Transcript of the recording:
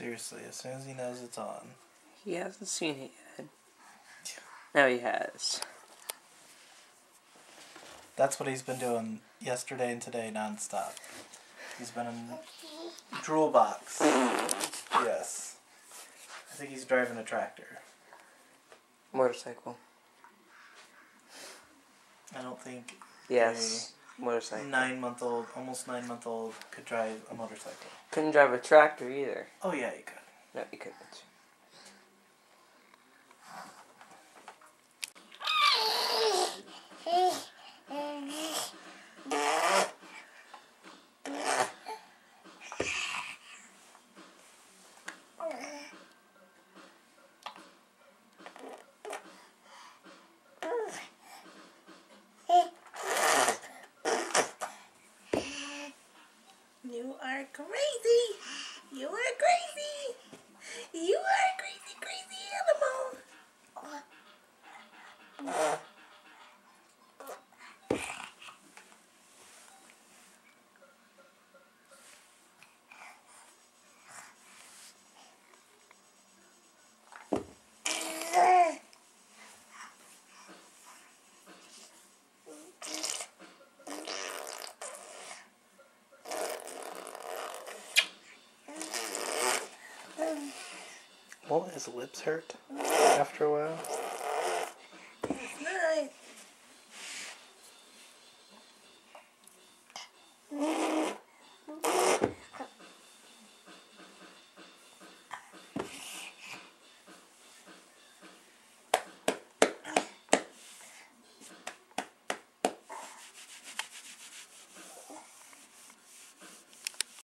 Seriously, as soon as he knows it's on. He hasn't seen it yet. Now he has. That's what he's been doing yesterday and today nonstop. He's been in drool box. Yes. I think he's driving a tractor. Motorcycle. I don't think Yes. Motorcycle. almost 9-month-old could drive a motorcycle. Couldn't drive a tractor either. Oh yeah, he could. No, he couldn't. You are crazy. You are crazy. You are a crazy, crazy animal. Won't his lips hurt after a while?